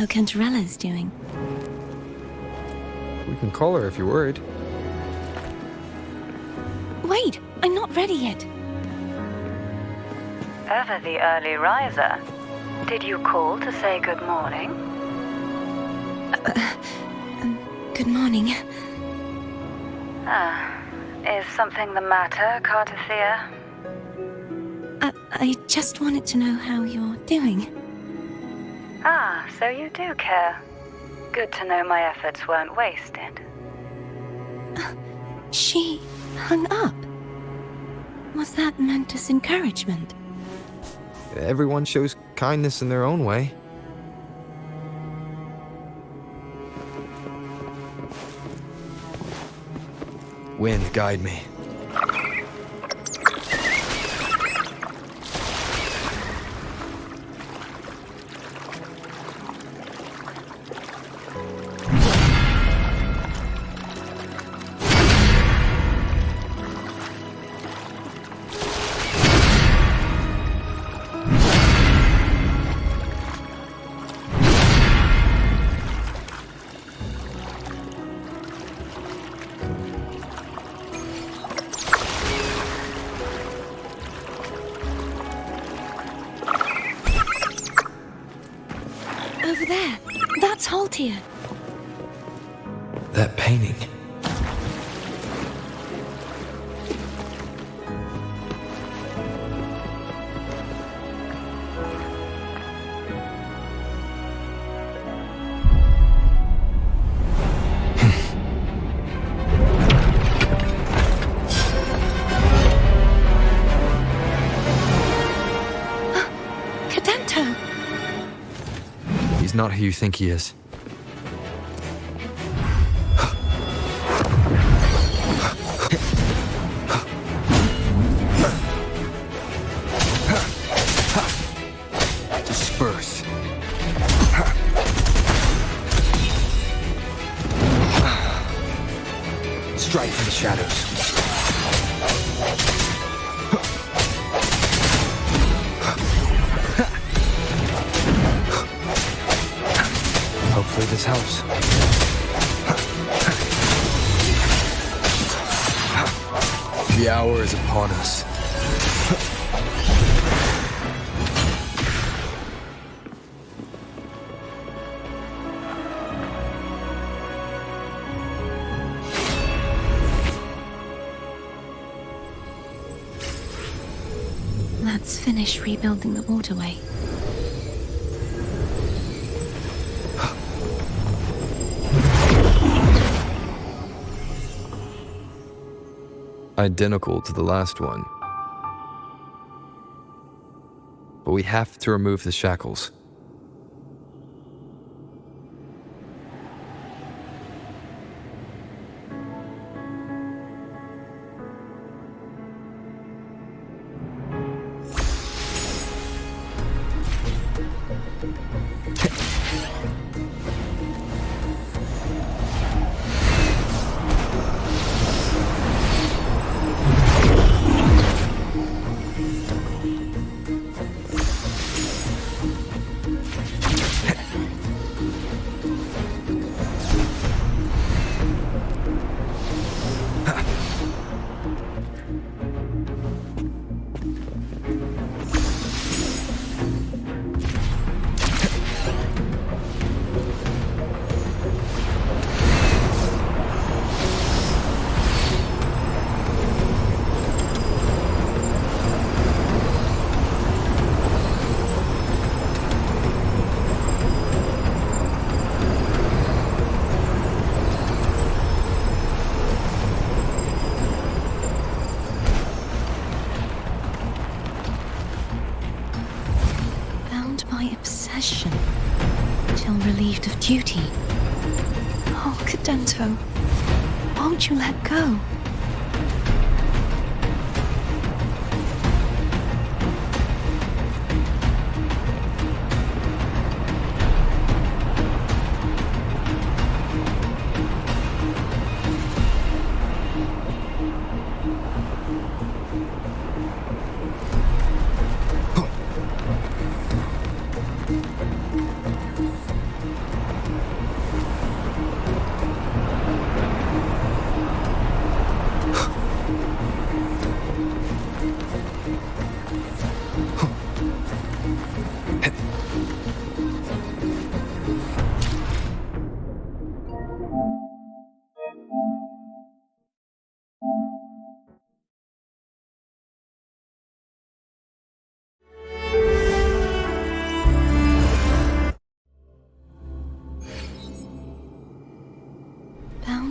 how Cantarella's doing. We can call her if you're worried. Wait, I'm not ready yet. Ever the early riser. Did you call to say good morning? Good morning. Is something the matter, Cartathea? I just wanted to know how you're doing. So you do care. Good to know my efforts weren't wasted. She hung up. Was that meant as encouragement? Everyone shows kindness in their own way. Wind, guide me. Over there. That's Haltia. That painting. Cadento! He's not who you think he is. Disperse. Strike from the shadows. Hopefully this helps. The hour is upon us. Let's finish rebuilding the waterway. Identical to the last one. But we have to remove the shackles. Obsession till relieved of duty. Oh, Cadento, won't you let go?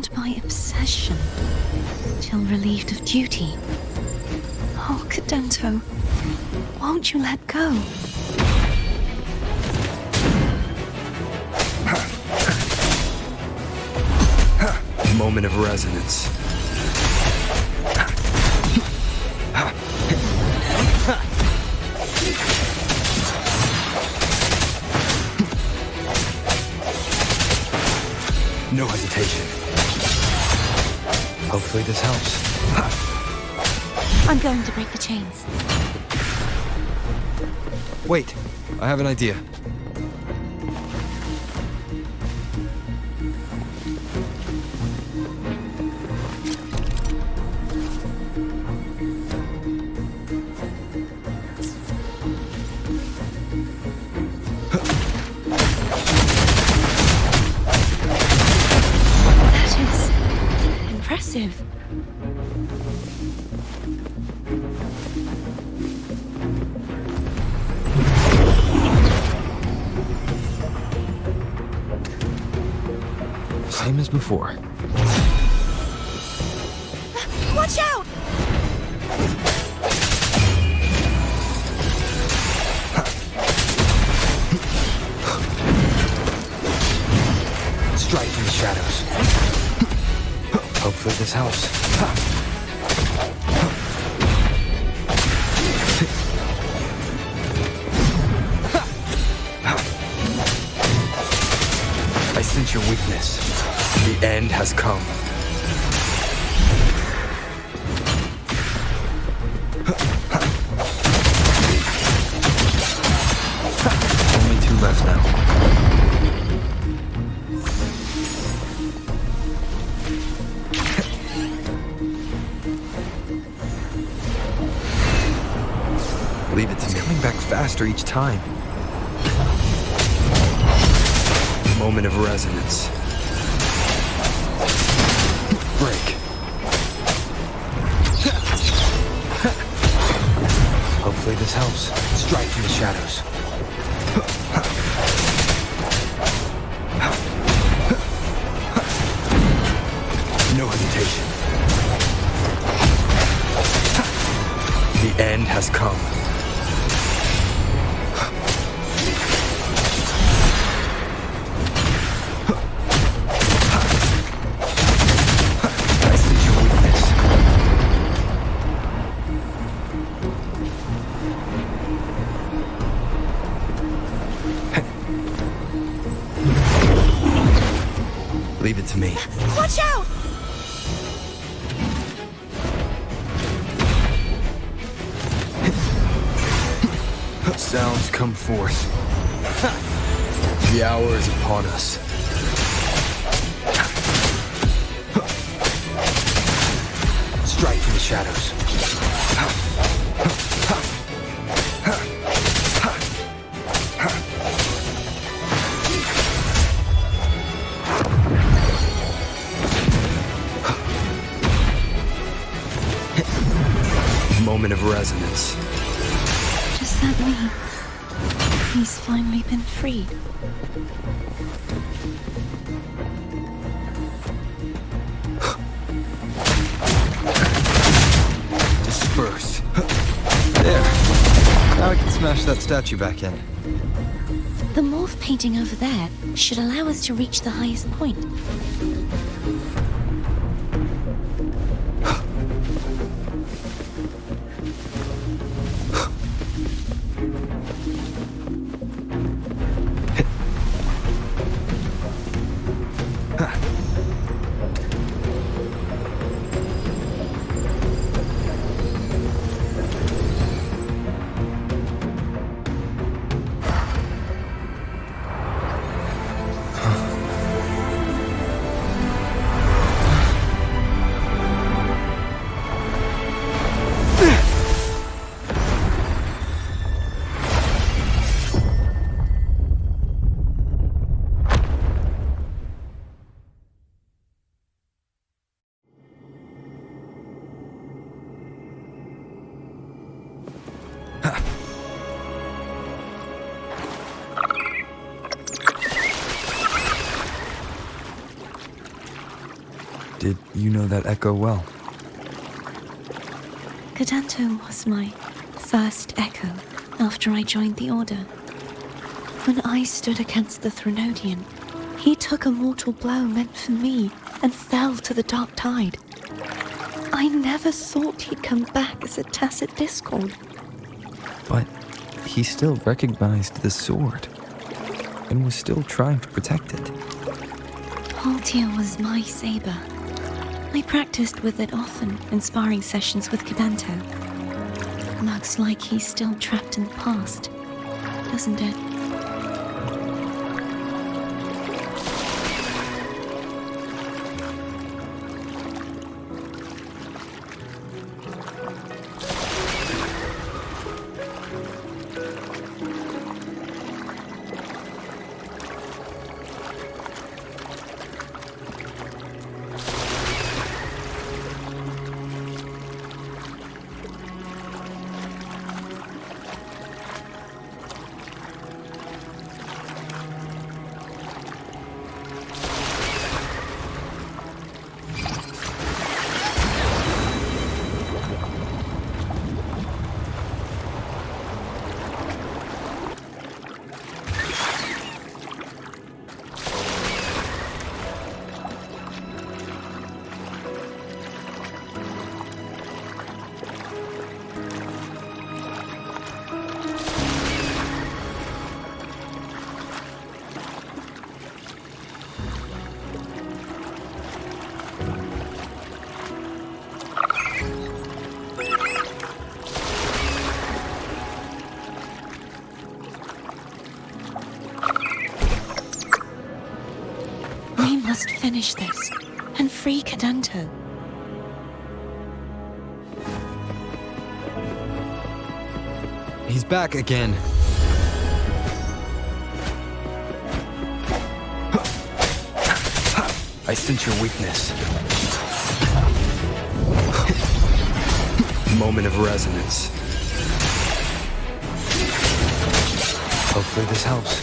bound by obsession till relieved of duty. Oh, Cadento, won't you let go? Moment of resonance. No hesitation. Hopefully this helps. I'm going to break the chains. Wait, I have an idea. That is impressive. Same as before. Watch out! Strike in the shadows. Hopefully this helps. I sense your weakness. The end has come. Only two left now. Leave it to me. It's coming back faster each time. Moment of resonance. Break. Hopefully this helps. Strike from the shadows. No hesitation. The end has come. I sense your weakness. Leave it to me. Watch out! Sounds come forth. The hour is upon us. Strike from the shadows. Moment of resonance. Does that mean he's finally been freed? Disperse. There. Now I can smash that statue back in. The morph painting over there should allow us to reach the highest point. Did you know that echo well? Cadanto was my first echo after I joined the Order. When I stood against the Threnodian, he took a mortal blow meant for me and fell to the dark tide. I never thought he'd come back as a tacit discord. But he still recognized the sword and was still trying to protect it. Haltia was my saber. I practiced with it often in sparring sessions with Cadanto. Looks like he's still trapped in the past, doesn't it? We must finish this and free Cadanto. He's back again. I sense your weakness. Moment of resonance. Hopefully this helps.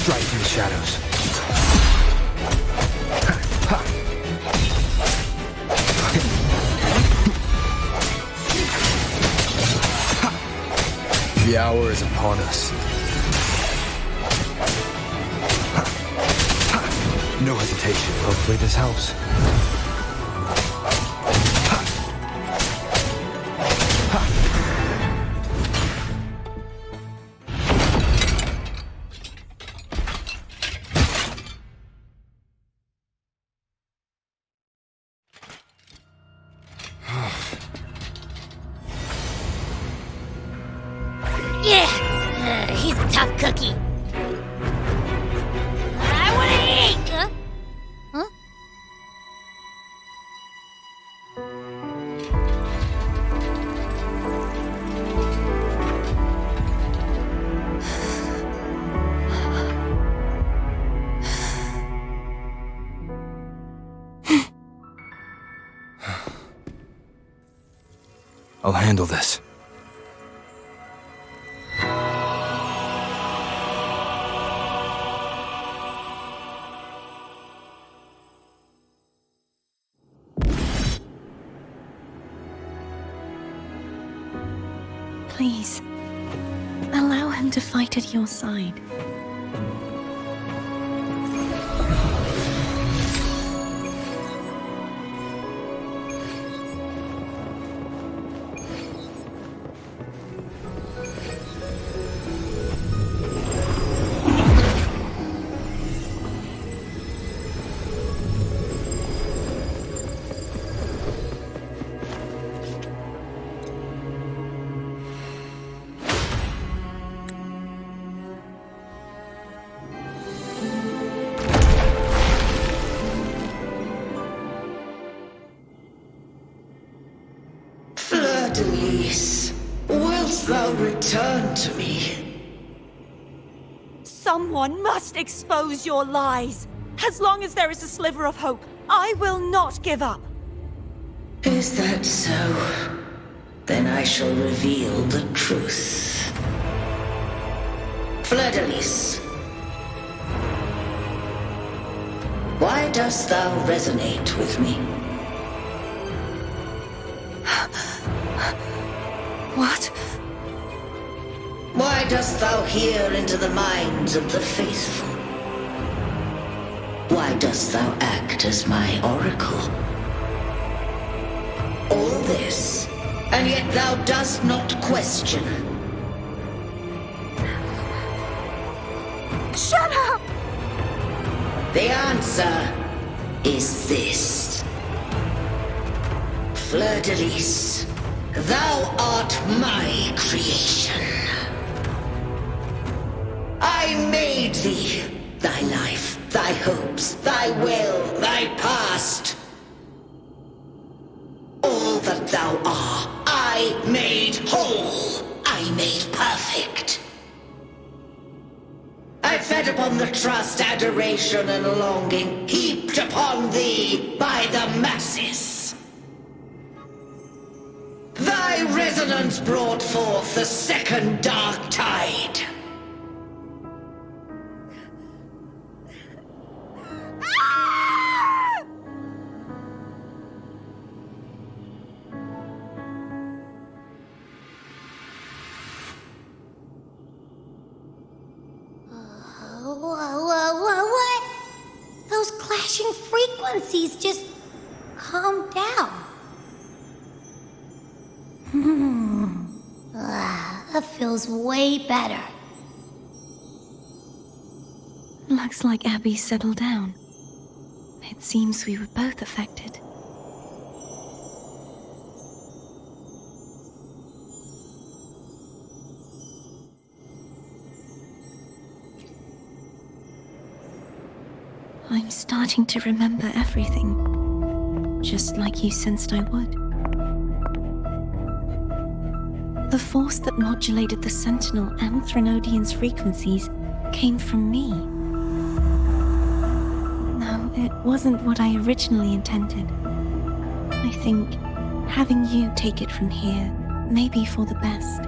Strike through the shadows. The hour is upon us. No hesitation. Hopefully this helps. Yeah, he's a tough cookie. I want to eat. Huh? I'll handle this. Please, allow him to fight at your side. Denise, wilt thou return to me? Someone must expose your lies. As long as there is a sliver of hope, I will not give up. Is that so? Then I shall reveal the truth. Fleur-de-Lis, dost thou resonate with me? What? Why dost thou hear into the minds of the faithful? Why dost thou act as my oracle? All this, and yet thou dost not question. Shut up! The answer is this. Fleur-de-Lis, thou art my creation. I made thee, thy life, thy hopes, thy will, thy past. All that thou art, I made whole, I made perfect. I fed upon the trust, adoration, and longing heaped upon thee by the masses. Thy resonance brought forth the second dark tide. What? Those clashing frequencies just calmed down. That feels way better. Looks like Abby settled down. It seems we were both affected. I'm starting to remember everything, just like you sensed I would. The force that modulated the Sentinel and Threnodian's frequencies came from me. No, it wasn't what I originally intended. I think having you take it from here may be for the best.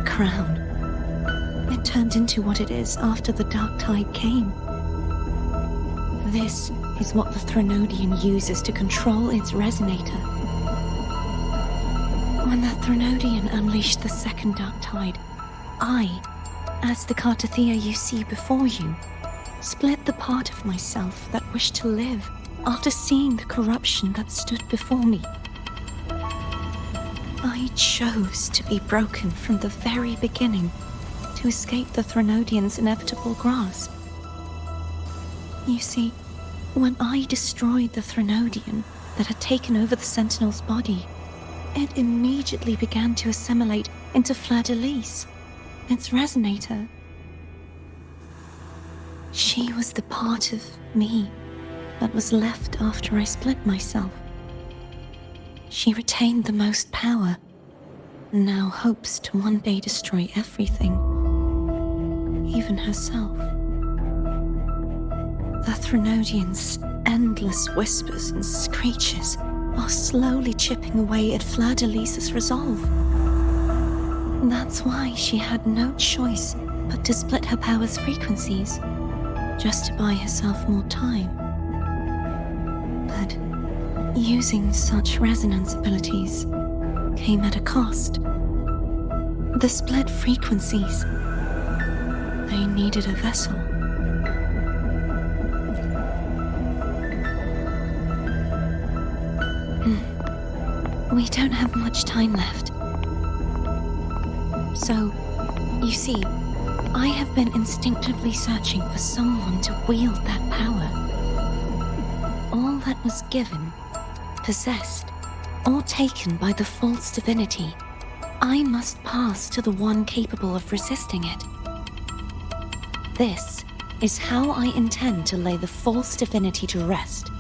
Crown. It turned into what it is after the Dark Tide came. This is what the Threnodian uses to control its resonator. When the Threnodian unleashed the second Dark Tide, I, as the Cartothea you see before you, split the part of myself that wished to live after seeing the corruption that stood before me. I chose to be broken from the very beginning to escape the Threnodian's inevitable grasp. You see, when I destroyed the Threnodian that had taken over the Sentinel's body, it immediately began to assimilate into Fleur-de-Lis, its resonator. She was the part of me that was left after I split myself. She retained the most power, and now hopes to one day destroy everything, even herself. The Threnodian's endless whispers and screeches are slowly chipping away at Fleur-de-Lis's resolve. That's why she had no choice but to split her power's frequencies, just to buy herself more time. But using such resonance abilities came at a cost. The split frequencies. They needed a vessel. We don't have much time left. So, you see, I have been instinctively searching for someone to wield that power. All that was given, possessed, or taken by the false divinity, I must pass to the one capable of resisting it. This is how I intend to lay the false divinity to rest.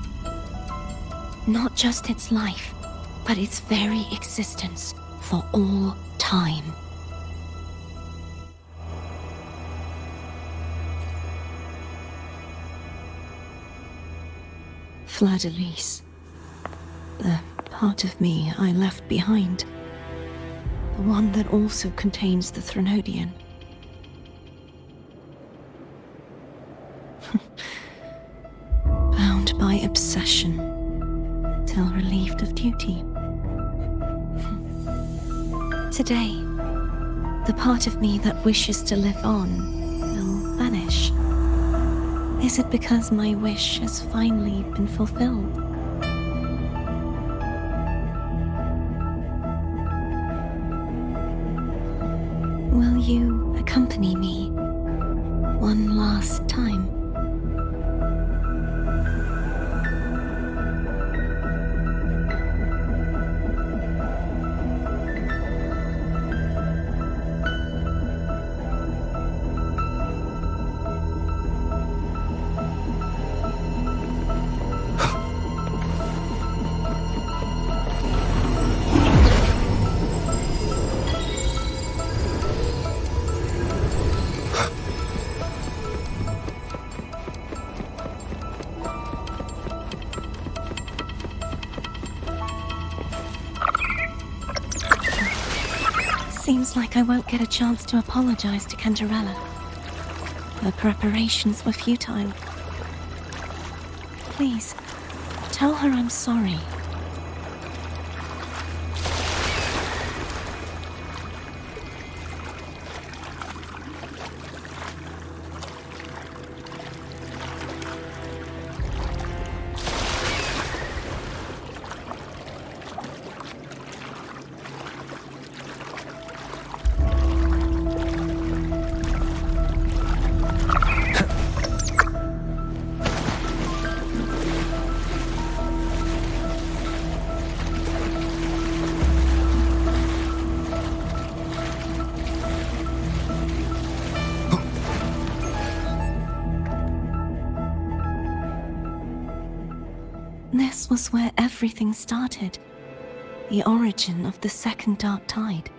Not just its life, but its very existence for all time. Fleur-de-Lis. The part of me I left behind. The one that also contains the Threnodian. Bound by obsession, till relieved of duty. Today, the part of me that wishes to live on will vanish. Is it because my wish has finally been fulfilled? Will you accompany me one last time? Seems like I won't get a chance to apologize to Cantarella. Her preparations were futile. Please, tell her I'm sorry. This was where everything started. The origin of the second dark tide.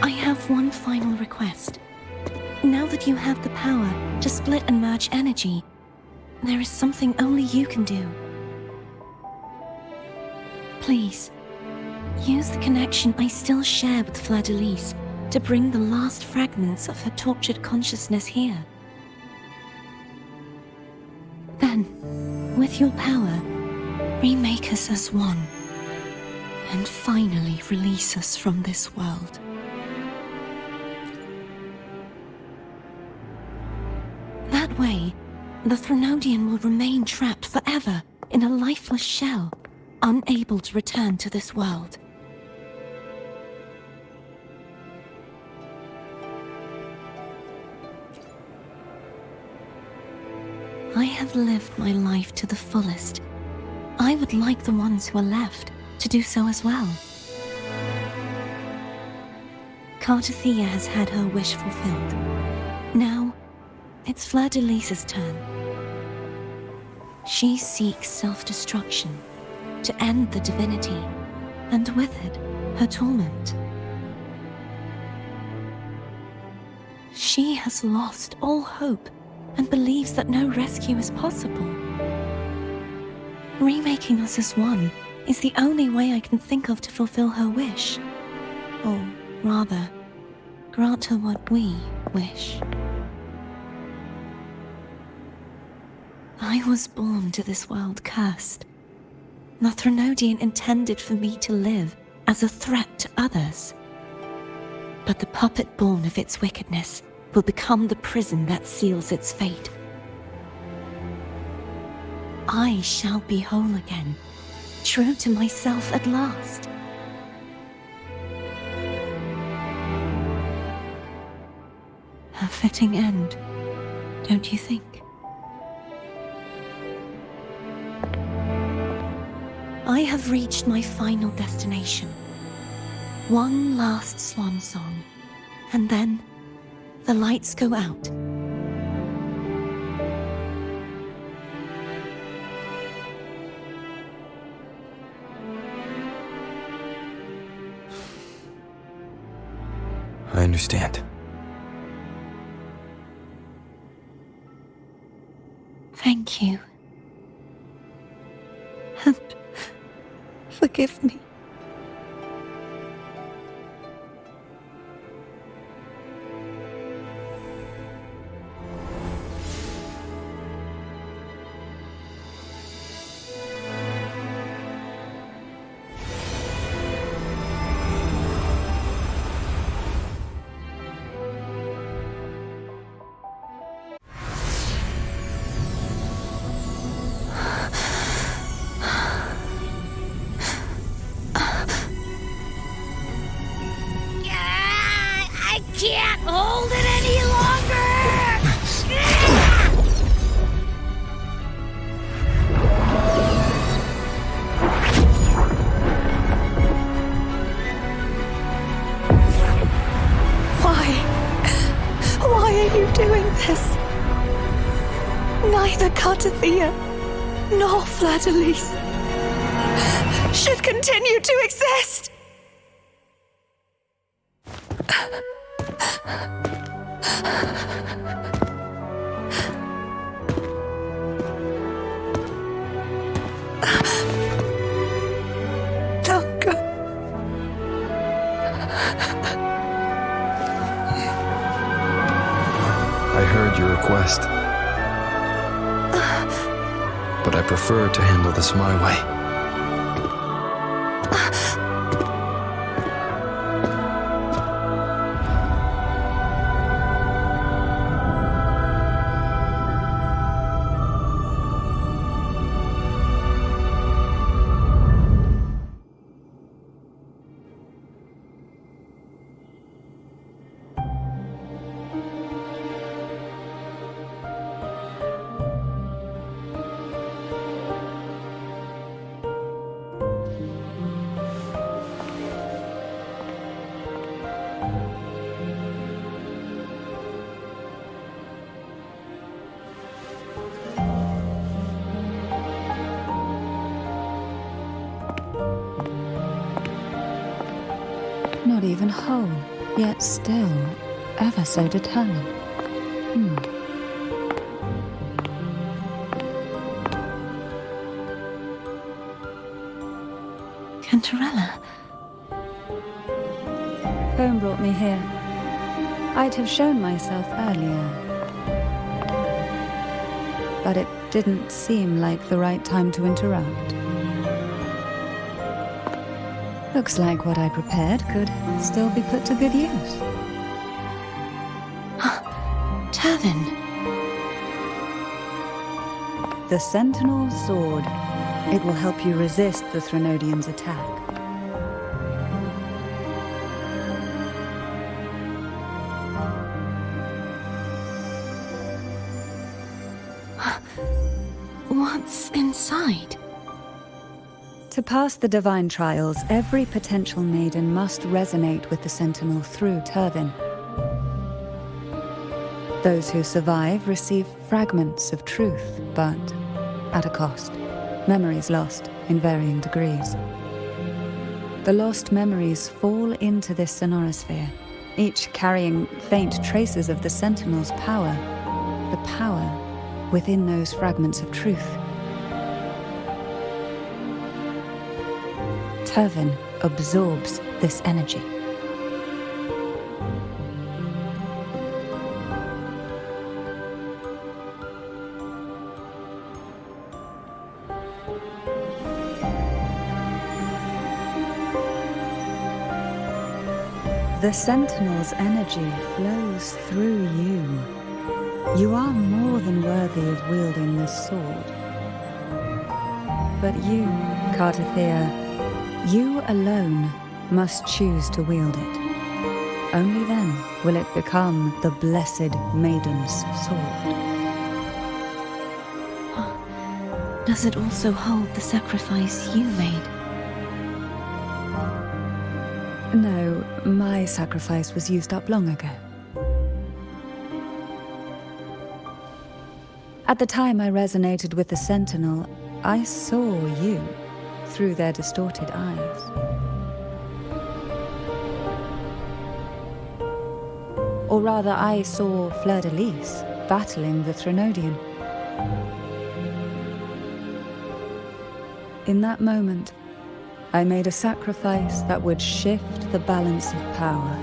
I have one final request. Now that you have the power to split and merge energy, there is something only you can do. Please, use the connection I still share with Fleur-de-Lis to bring the last fragments of her tortured consciousness here. Then, with your power, remake us as one, and finally release us from this world. That way, the Threnodian will remain trapped forever in a lifeless shell, unable to return to this world. I have lived my life to the fullest. I would like the ones who are left to do so as well. Cartathea has had her wish fulfilled. Now, it's Fleur-de-Lis's turn. She seeks self-destruction to end the divinity, and with it, her torment. She has lost all hope and believes that no rescue is possible. Remaking us as one is the only way I can think of to fulfill her wish. Or rather, grant her what we wish. I was born to this world cursed. The Threnodian intended for me to live as a threat to others. But the puppet born of its wickedness will become the prison that seals its fate. I shall be whole again, true to myself at last. A fitting end, don't you think? I have reached my final destination. One last swan song, and then the lights go out. understand. Thank you. And forgive me. I can't hold it any longer! Why are you doing this? Neither Cartathea nor Fladelise should continue to exist! Longer. I heard your request. But I prefer to handle this my way. Not even whole, yet still ever so determined. Cantarella. Phone brought me here. I'd have shown myself earlier. But it didn't seem like the right time to interrupt. Looks like what I prepared could still be put to good use. Turvin. The Sentinel's sword. It will help you resist the Threnodian's attack. What's inside? To pass the divine trials, every potential maiden must resonate with the Sentinel through Turvin. Those who survive receive fragments of truth, but at a cost. Memories lost in varying degrees. The lost memories fall into this sonorosphere, each carrying faint traces of the Sentinel's power, the power within those fragments of truth. Turvin absorbs this energy. The Sentinel's energy flows through you. You are more than worthy of wielding this sword. But you, Cartathea, you alone must choose to wield it. Only then will it become the Blessed Maiden's sword. Does it also hold the sacrifice you made? No, my sacrifice was used up long ago. At the time I resonated with the Sentinel, I saw you through their distorted eyes. Or rather, I saw Fleur-de-Lis battling the Threnodian. In that moment, I made a sacrifice that would shift the balance of power.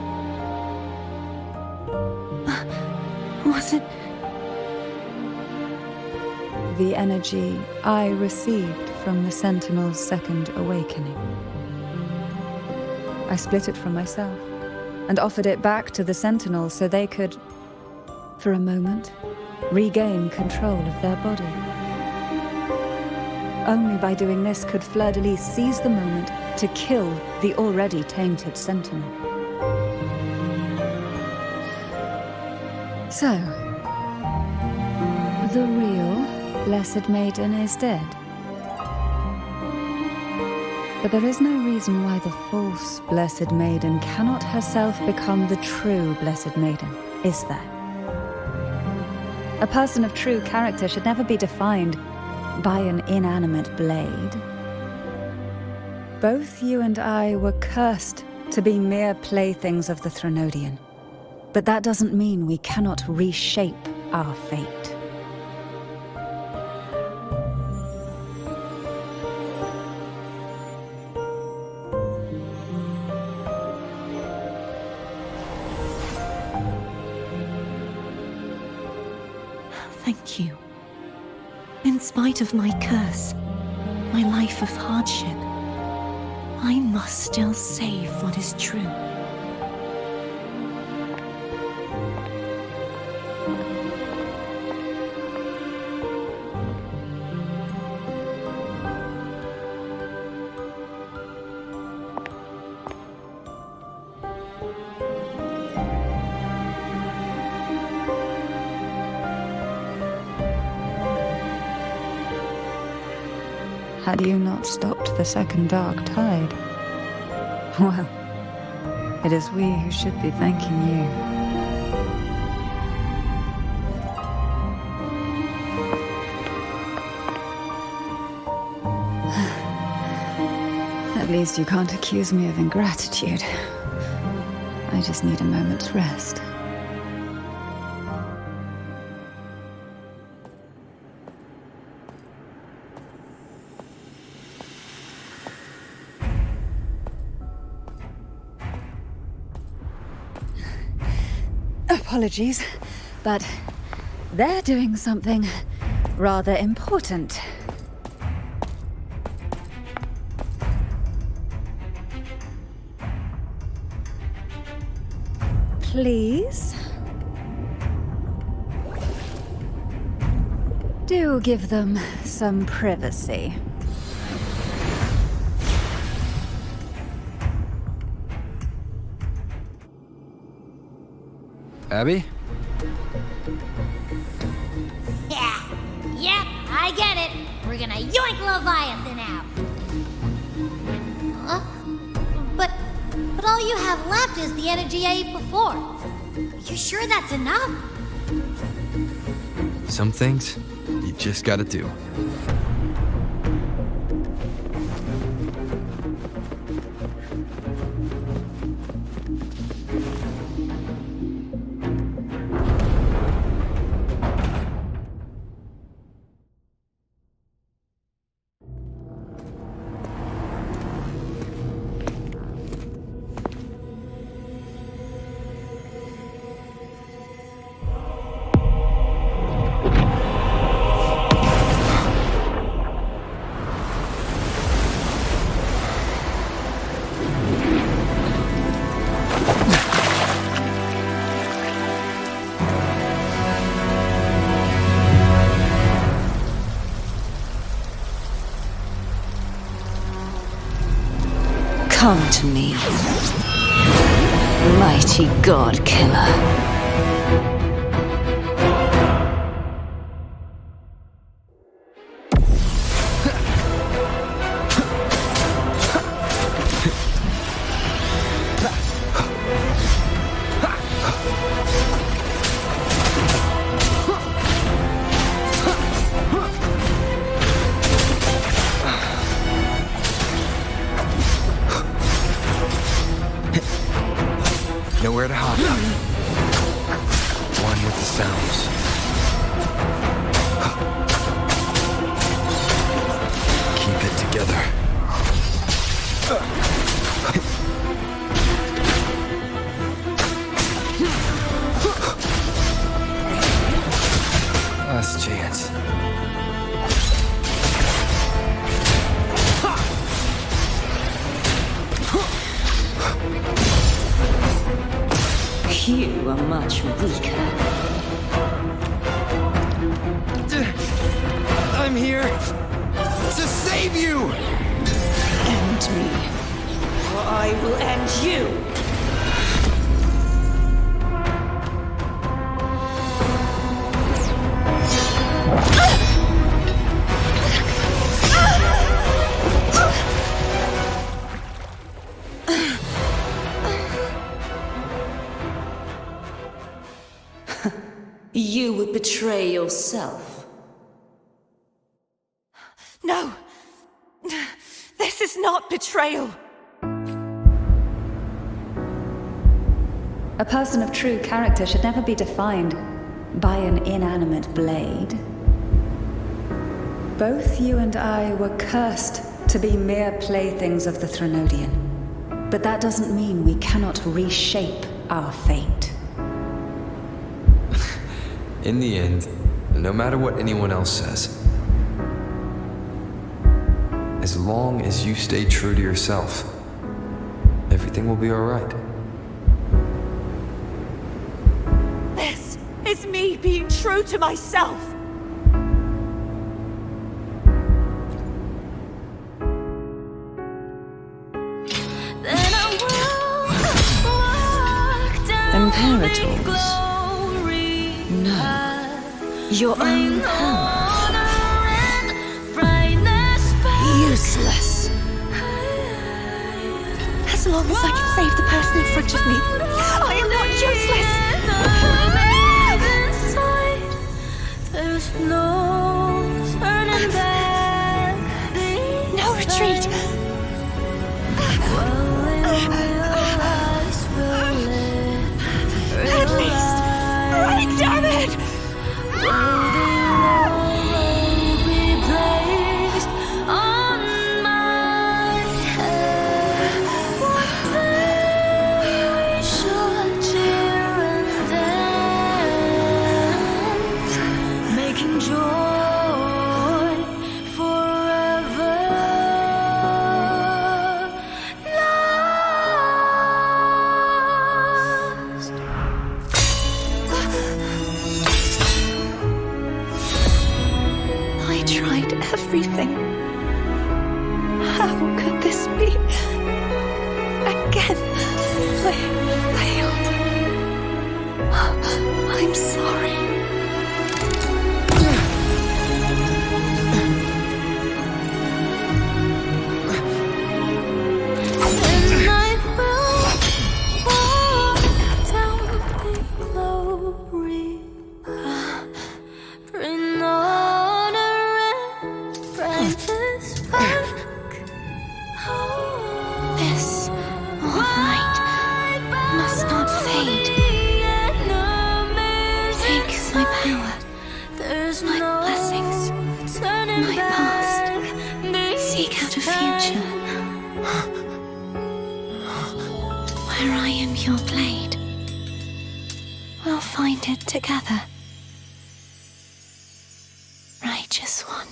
Was it? The energy I received from the Sentinel's second awakening. I split it from myself and offered it back to the Sentinels so they could, for a moment, regain control of their body. Only by doing this could Fleur-de-Lis seize the moment to kill the already tainted Sentinel. So, the real Blessed Maiden is dead. But there is no reason why the false Blessed Maiden cannot herself become the true Blessed Maiden, is there? A person of true character should never be defined by an inanimate blade. Both you and I were cursed to be mere playthings of the Threnodian. But that doesn't mean we cannot reshape our fate. Thank you. In spite of my curse, my life of hardship, I must still save what is true. Had you not stopped the second dark tide? Well, it is we who should be thanking you. At least you can't accuse me of ingratitude. I just need a moment's rest. Apologies, but they're doing something rather important. Please? Do give them some privacy. Abby? Yeah, I get it. We're gonna yoink Leviathan out. Huh? But all you have left is the energy I ate before. You sure that's enough? Some things you just gotta do. Come to me, mighty God Killer. Nowhere to hide. sounds. Keep it together. Last chance. You are much weaker. I'm here to save you! End me, or I will end you! You would betray yourself. No! This is not betrayal! A person of true character should never be defined by an inanimate blade. Both you and I were cursed to be mere playthings of the Threnodian. But that doesn't mean we cannot reshape our fate. In the end, no matter what anyone else says, as long as you stay true to yourself, everything will be alright. This is me being true to myself! Imperators? No. Your own power. Useless. As long as I can save the person in front of me, I am not useless! There's no turning back. No retreat! At least, right, damn it! Everything. How could this be? Again, I failed. I'm sorry. And I will walk down the glory. Bring honor and brightness back. This light must not fade. Take my power, There's my no blessings, turning my back. past. Seek out a future where I am your blade. We'll find it together. Righteous one.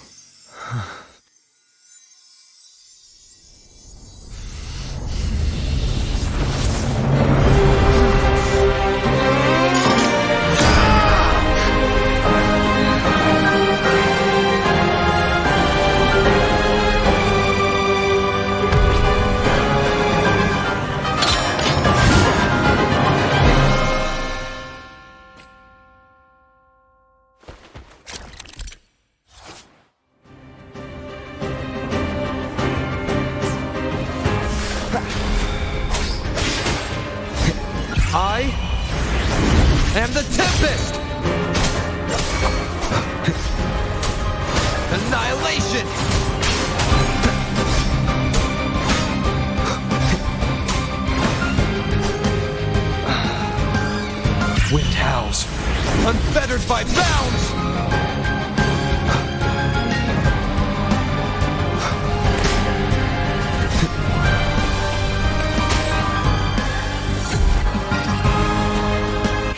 I am the Tempest! Annihilation! Wind howls. Unfeathered Unfettered by bounds!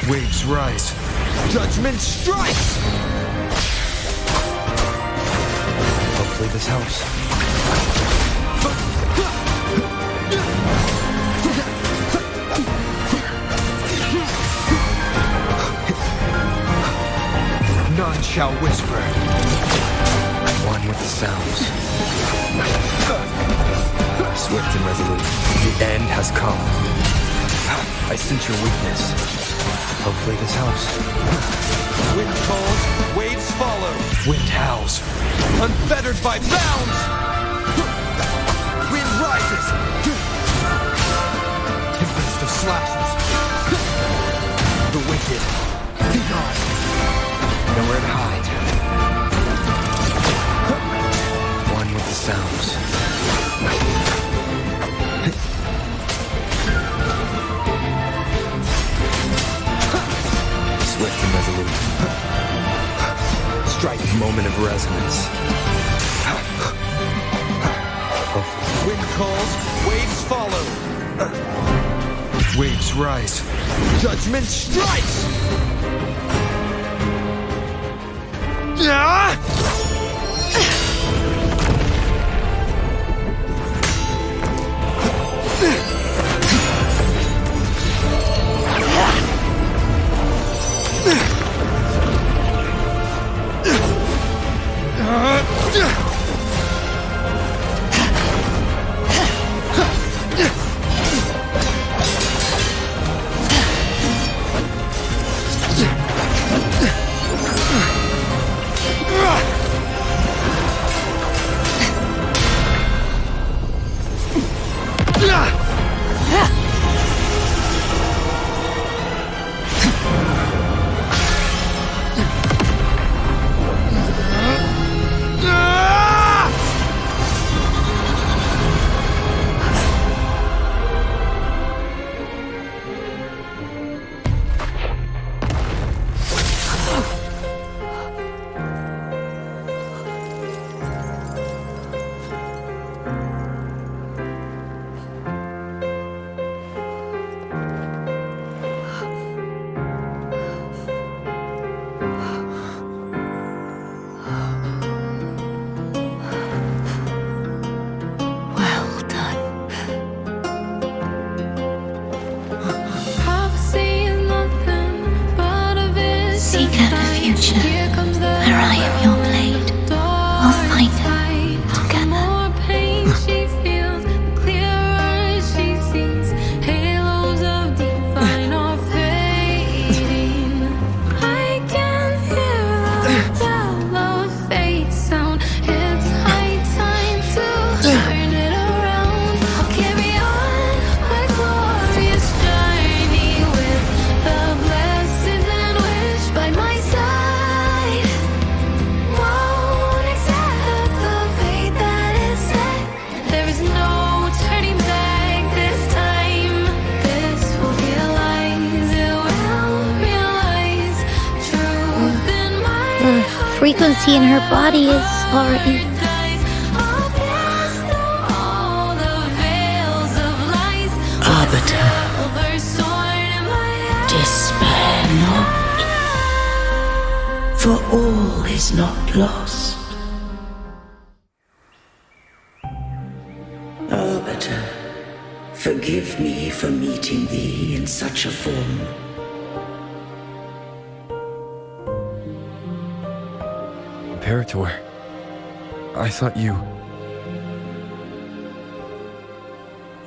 Waves rise. Judgment strikes! Hopefully this helps. None shall whisper. One with the sounds. Swift and resolute. The end has come. I sense your weakness. Hopefully this helps. Wind calls, waves follow. Wind howls. Unfettered by bounds! Wind rises! Tempest of slashes. The wicked, be gone. Nowhere to hide. One with the sounds. Swift and resolute. Strike moment of resonance. Wind calls, waves follow. Waves rise. Judgment strikes! Frequency in her body is already. Arbiter, despair not, for all is not lost. Arbiter, forgive me for meeting thee in such a form. Imperator, I thought you...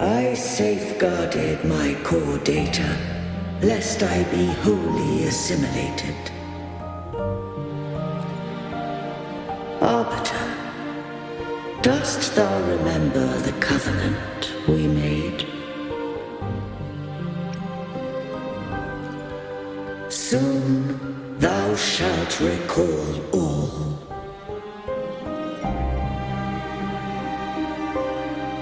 I safeguarded my core data, lest I be wholly assimilated. Arbiter, dost thou remember the covenant we made? Soon thou shalt recall all.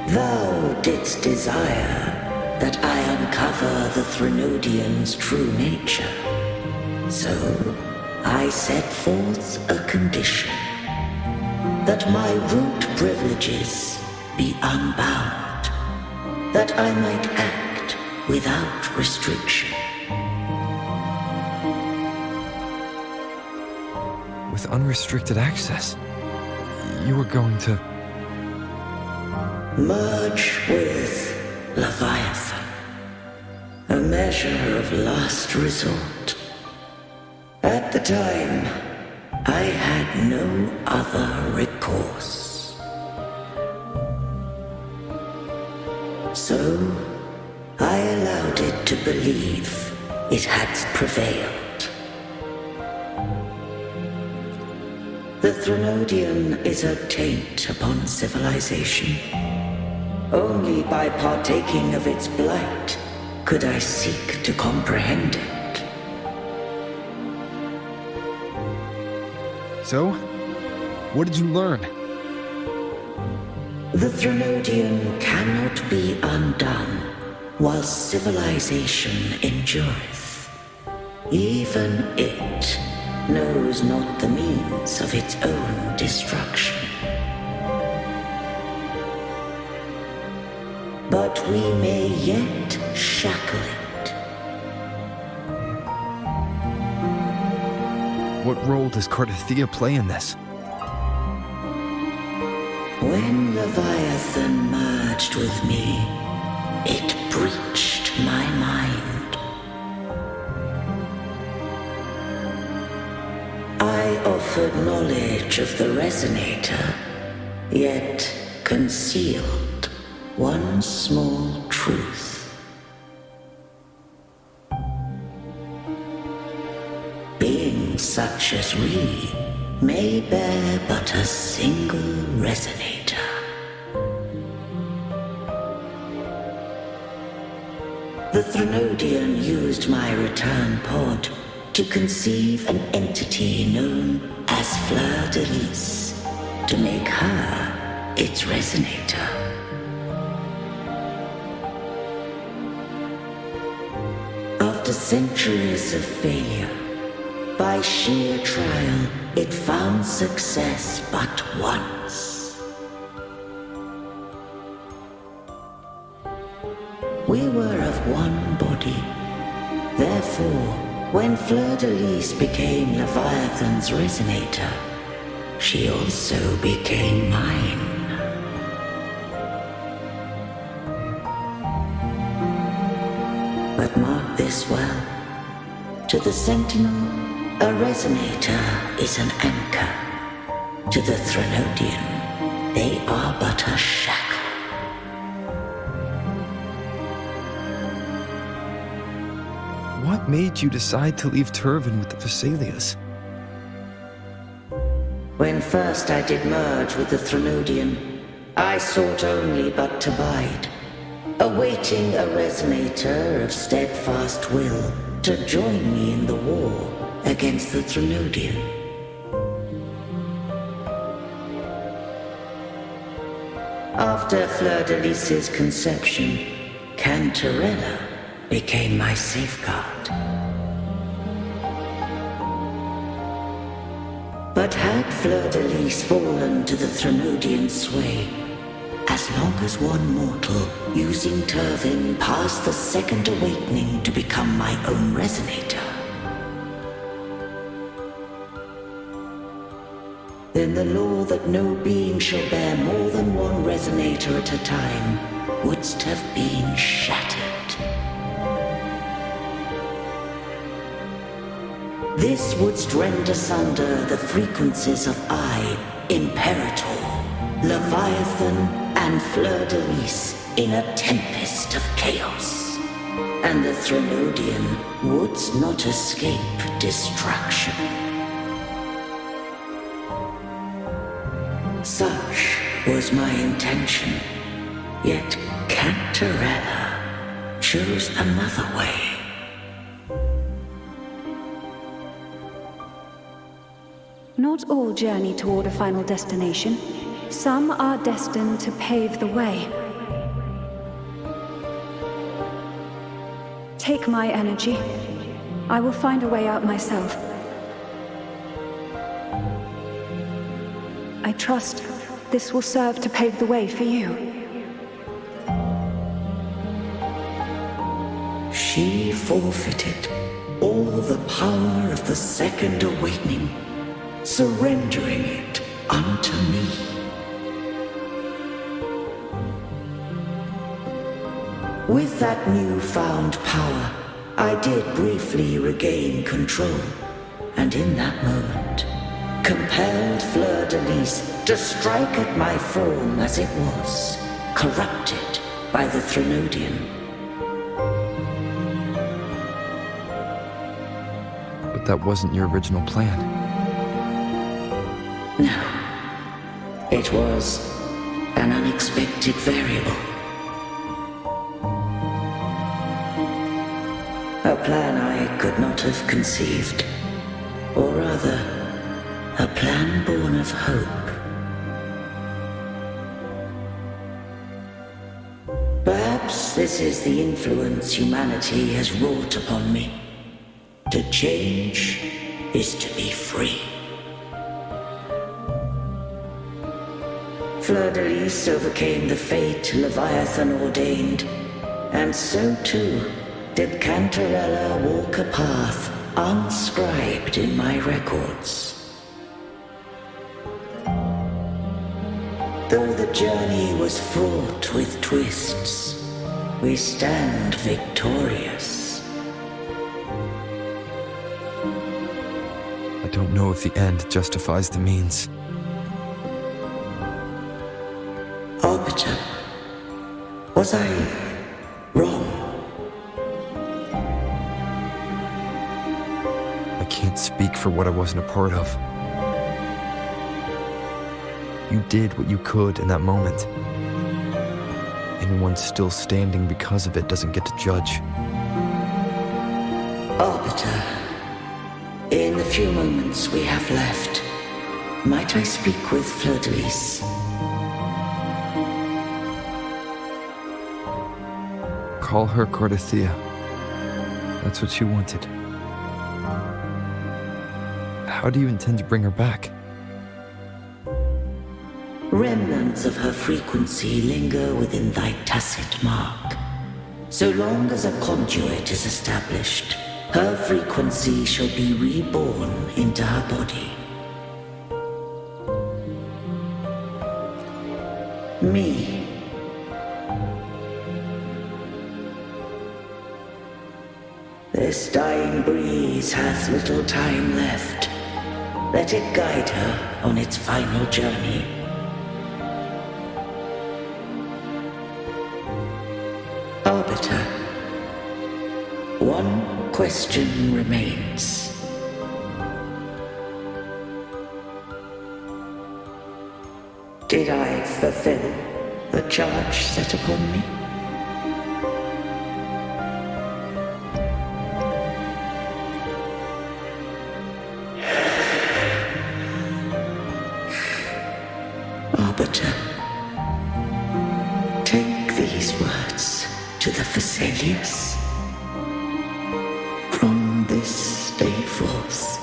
Thou didst desire that I uncover the Threnodian's true nature. So, I set forth a condition that my root privileges be unbound, that I might act without restriction. With unrestricted access, you were going to... Merge with Leviathan, a measure of last resort. At the time, I had no other recourse. So, I allowed it to believe it had prevailed. The Threnodian is a taint upon civilization. Only by partaking of its blight could I seek to comprehend it. So, what did you learn? The Threnodian cannot be undone while civilization endureth. Even it knows not the means of its own destruction. But we may yet shackle it. What role does Cardathia play in this? When Leviathan merged with me, it breached my mind. I offered knowledge of the Resonator, yet concealed one small truth. Beings such as we may bear but a single Resonator. The Threnodian used my return pod to conceive an entity known as Fleur de Lis, to make her its Resonator. After centuries of failure, by sheer trial, it found success but once. We were of one body. Therefore, when Fleur de Lis became Leviathan's Resonator, she also became mine. But mark this well. To the Sentinel, a Resonator is an anchor. To the Threnodian, they are but a shackle. What made you decide to leave Turvan with the Vesalias? When first I did merge with the Threnodian, I sought only but to bide, awaiting a Resonator of steadfast will to join me in the war against the Threnodian. After Fleur de Lis's conception, Cantarella became my safeguard. But had Fleur de Lis fallen to the Threnodian sway, as long as one mortal using Turvin passed the second awakening to become my own Resonator, then the law that no being shall bear more than one Resonator at a time wouldst have been shattered. This wouldst rend asunder the frequencies of I, Imperator, Leviathan, and Fleur de Lis in a tempest of chaos, and the Threnodian wouldst not escape destruction. Such was my intention, yet Cantarella chose another way. Not all journey toward a final destination. Some are destined to pave the way. Take my energy. I will find a way out myself. I trust this will serve to pave the way for you. She forfeited all the power of the second awakening, surrendering it unto me. With that newfound power, I did briefly regain control, and in that moment, compelled Fleur-de-Lis to strike at my form as it was, corrupted by the Threnodian. But that wasn't your original plan. No. It was an unexpected variable. A plan I could not have conceived. Or rather, a plan born of hope. Perhaps this is the influence humanity has wrought upon me. To change is to be free. Fleur-de-Lis overcame the fate Leviathan ordained, and so too did Cantarella walk a path unscribed in my records. Though the journey was fraught with twists, we stand victorious. I don't know if the end justifies the means. Arbiter, was I wrong? I can't speak for what I wasn't a part of. You did what you could in that moment. Anyone still standing because of it doesn't get to judge. Arbiter, in the few moments we have left, might I speak with Fleur-de-Lis? Call her Cardathea. That's what she wanted. How do you intend to bring her back? Remnants of her frequency linger within thy tacit mark. So long as a conduit is established, her frequency shall be reborn into her body. Me. This dying breeze hath little time left. Let it guide her on its final journey. Arbiter, one question remains. Did I fulfill the charge set upon me? Arbiter, take these words to the Vesalius. From this day forth,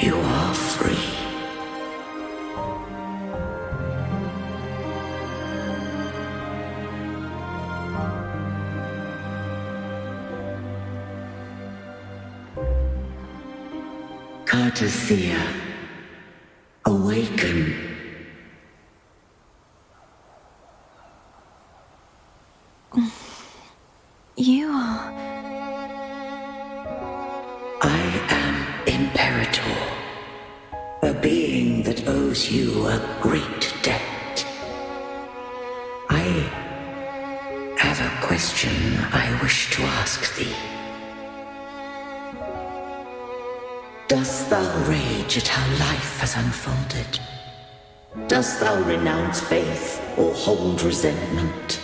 you are free. Cardathea, awaken. You are... I am Imperator, a being that owes you a great debt. I have a question I wish to ask thee. Dost thou rage at how life has unfolded? Dost thou renounce faith or hold resentment?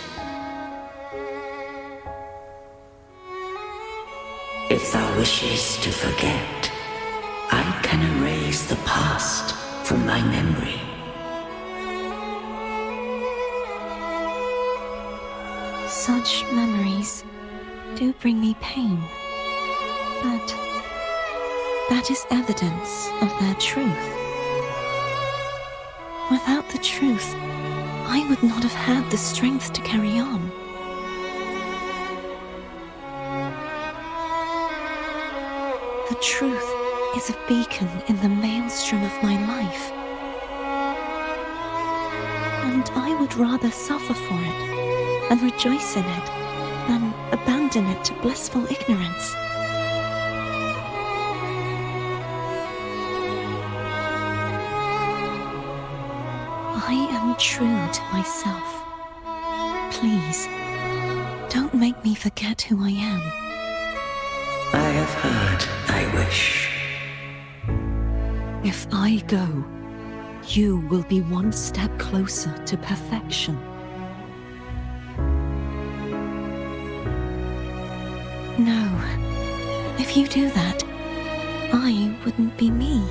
If thou wishes to forget, I can erase the past from thy memory. Such memories do bring me pain, but that is evidence of their truth. Without the truth, I would not have had the strength to carry on. The truth is a beacon in the maelstrom of my life. And I would rather suffer for it and rejoice in it than abandon it to blissful ignorance. I am true to myself. Please, don't make me forget who I am. I have heard thy wish. If I go, you will be one step closer to perfection. No, if you do that, I wouldn't be me.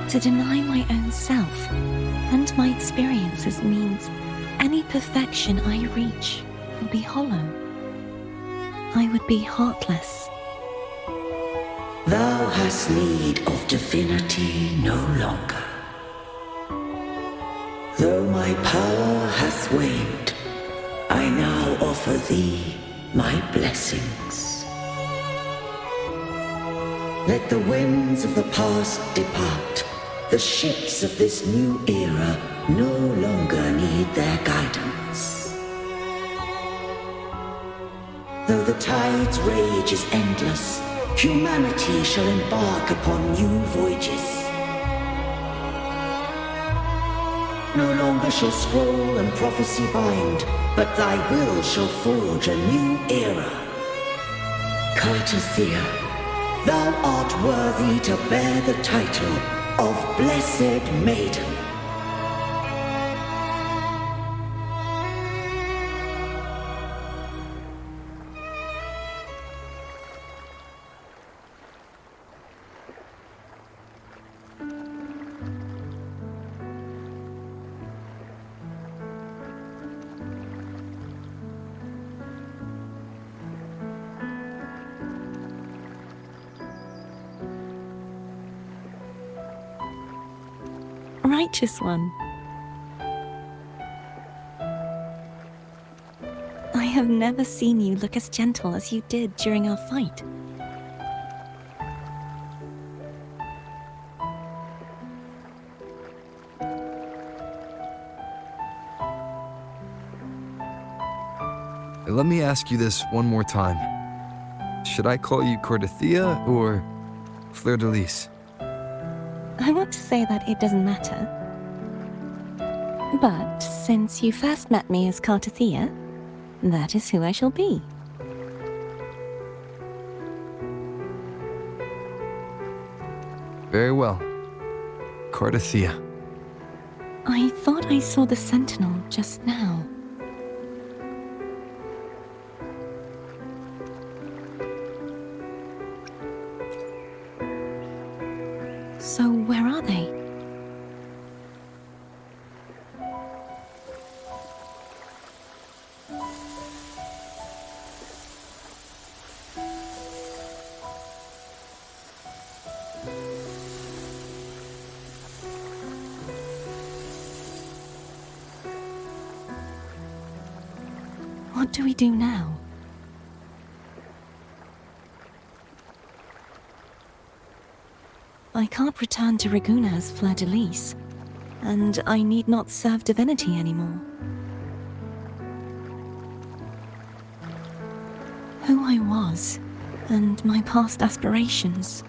To deny my own self and my experiences means any perfection I reach will be hollow. I would be heartless. Thou hast need of divinity no longer. Though my power hath waned, I now offer thee my blessings. Let the winds of the past depart. The ships of this new era no longer need their guidance. Though the tide's rage is endless, humanity shall embark upon new voyages. No longer shall scroll and prophecy bind, but thy will shall forge a new era. Cartothea, thou art worthy to bear the title of Blessed Maiden. Righteous one. I have never seen you look as gentle as you did during our fight. Let me ask you this one more time. Should I call you Cartothea or Fleur de Lis? I want to say that it doesn't matter. But since you first met me as Cartothea, that is who I shall be. Very well. Cartothea. I thought I saw the sentinel just now. So where are they? What do we do now? I can't return to Raguna as Fleur de Lis, and I need not serve divinity anymore. Who I was, and my past aspirations,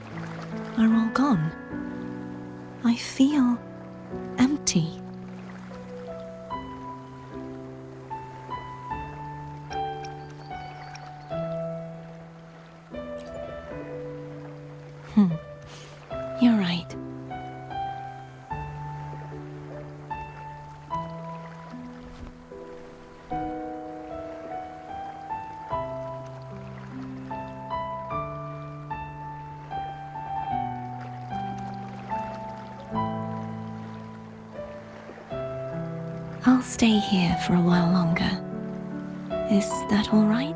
are all gone. I feel empty. You're right. I'll stay here for a while longer. Is that all right?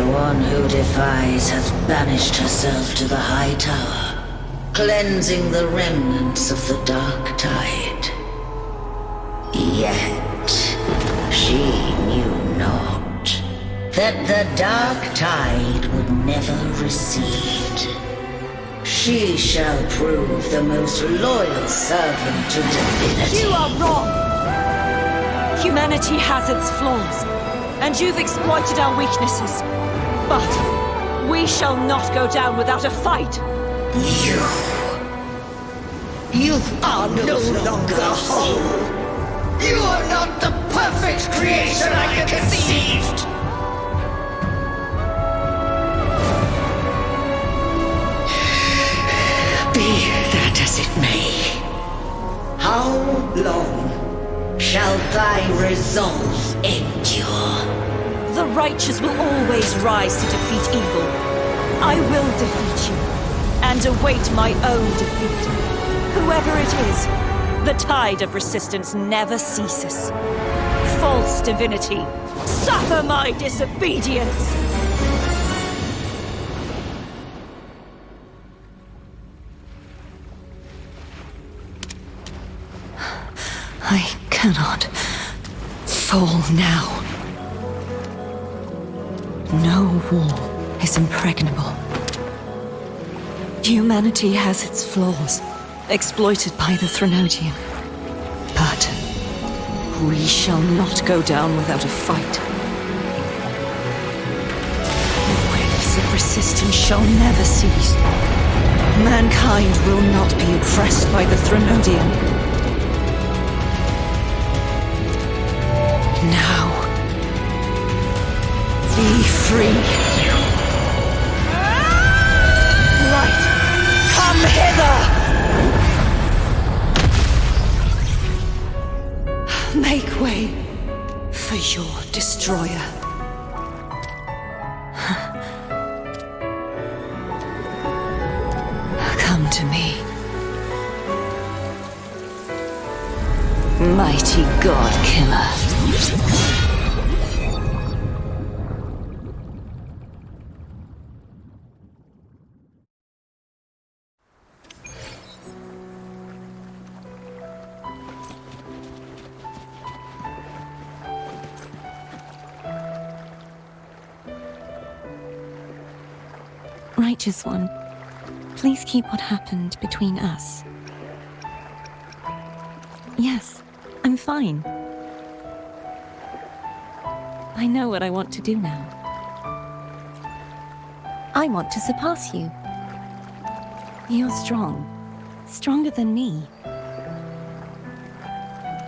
The one who defies has banished herself to the High Tower, cleansing the remnants of the Dark Tide. Yet, she knew not that the Dark Tide would never recede. She shall prove the most loyal servant to divinity. You are wrong! Humanity has its flaws, and you've exploited our weaknesses. But we shall not go down without a fight! You are no longer whole! You are not the perfect creation I conceived! Be that as it may, how long shall thy resolve endure? The righteous will always rise to defeat evil. I will defeat you, and await my own defeat. Whoever it is, the tide of resistance never ceases. False divinity, suffer my disobedience! I cannot fall now. No wall is impregnable. Humanity has its flaws, exploited by the Threnodian. But we shall not go down without a fight. The waves of resistance shall never cease. Mankind will not be oppressed by the Threnodian. Now, be free. Light, come hither! Make way for your destroyer. Come to me. Mighty God Killer. Righteous One, please keep what happened between us. Yes, I'm fine. I know what I want to do now. I want to surpass you. You're strong. Stronger than me.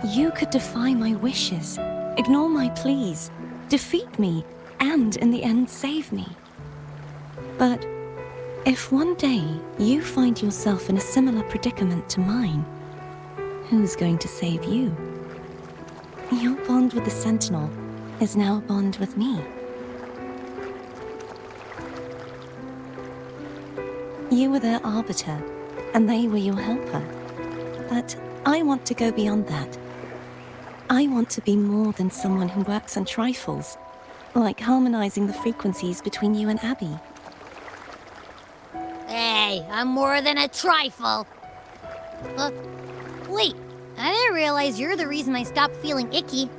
You could defy my wishes, ignore my pleas, defeat me, and in the end save me. But if one day you find yourself in a similar predicament to mine, who's going to save you? Your bond with the Sentinel is now a bond with me. You were their arbiter, and they were your helper. But I want to go beyond that. I want to be more than someone who works on trifles, like harmonizing the frequencies between you and Abby. Hey, I'm more than a trifle. Wait, I didn't realize you're the reason I stopped feeling icky.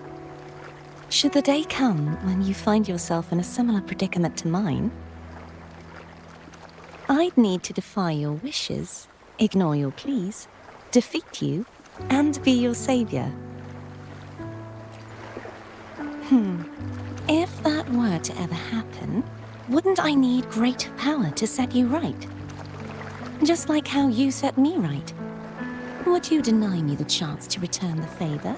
Should the day come when you find yourself in a similar predicament to mine, I'd need to defy your wishes, ignore your pleas, defeat you, and be your savior. If that were to ever happen, wouldn't I need greater power to set you right? Just like how you set me right. Would you deny me the chance to return the favor?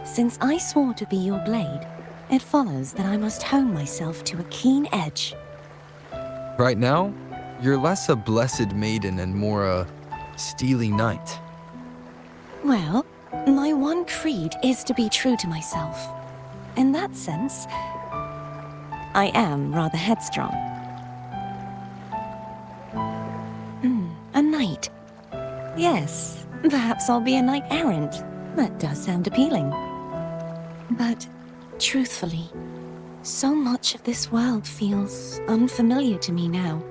Since I swore to be your blade, it follows that I must hone myself to a keen edge. Right now, you're less a blessed maiden and more a steely knight. Well, my one creed is to be true to myself. In that sense, I am rather headstrong. A knight. Yes, perhaps I'll be a knight errant. That does sound appealing. But, truthfully, so much of this world feels unfamiliar to me now.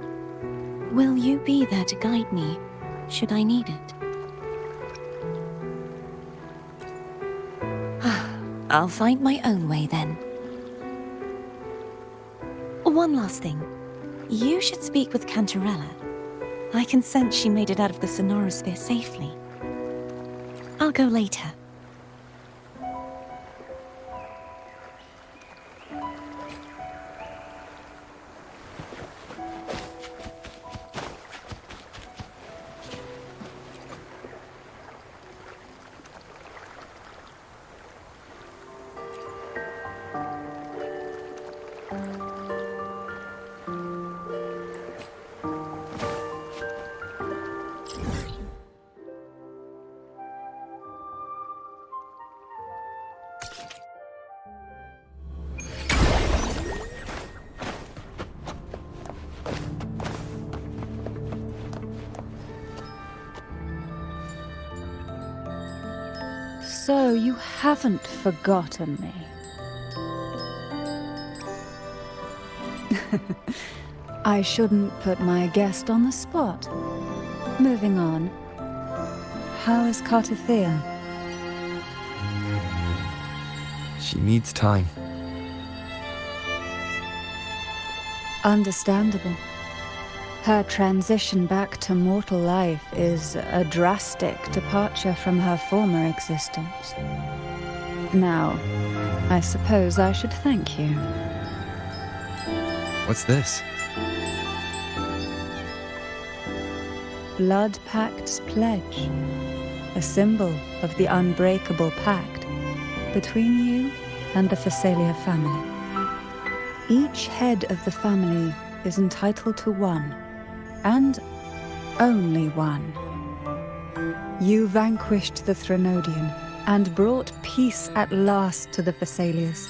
Will you be there to guide me, should I need it? I'll find my own way then. One last thing. You should speak with Cantarella. I can sense she made it out of the Sonorosphere safely. I'll go later. So you haven't forgotten me. I shouldn't put my guest on the spot. Moving on. How is Cartathea? She needs time. Understandable. Her transition back to mortal life is a drastic departure from her former existence. Now, I suppose I should thank you. What's this? Blood Pact's pledge. A symbol of the unbreakable pact between you and the Phasalia family. Each head of the family is entitled to one, and only one. You vanquished the Threnodian and brought peace at last to the Phasalias.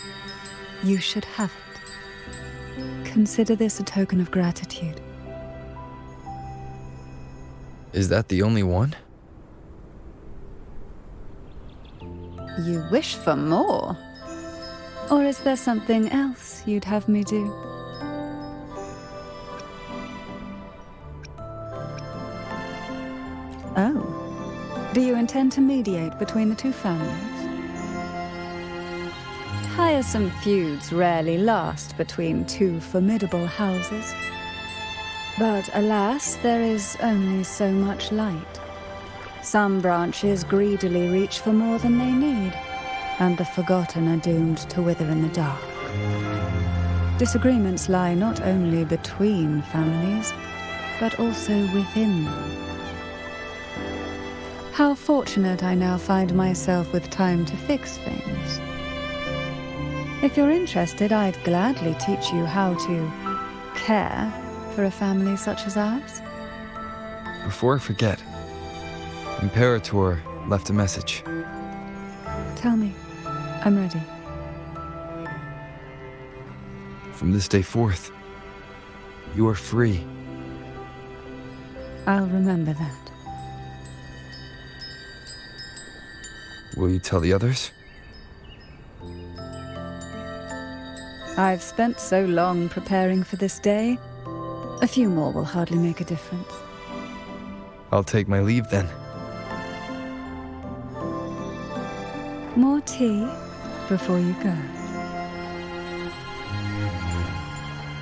You should have it. Consider this a token of gratitude. Is that the only one? You wish for more? Or is there something else you'd have me do? Oh. Do you intend to mediate between the two families? Tiresome feuds rarely last between two formidable houses. But alas, there is only so much light. Some branches greedily reach for more than they need, and the forgotten are doomed to wither in the dark. Disagreements lie not only between families, but also within them. How fortunate I now find myself with time to fix things. If you're interested, I'd gladly teach you how to care for a family such as ours. Before I forget, Imperator left a message. Tell me. I'm ready. From this day forth, you are free. I'll remember that. Will you tell the others? I've spent so long preparing for this day. A few more will hardly make a difference. I'll take my leave then. More tea before you go.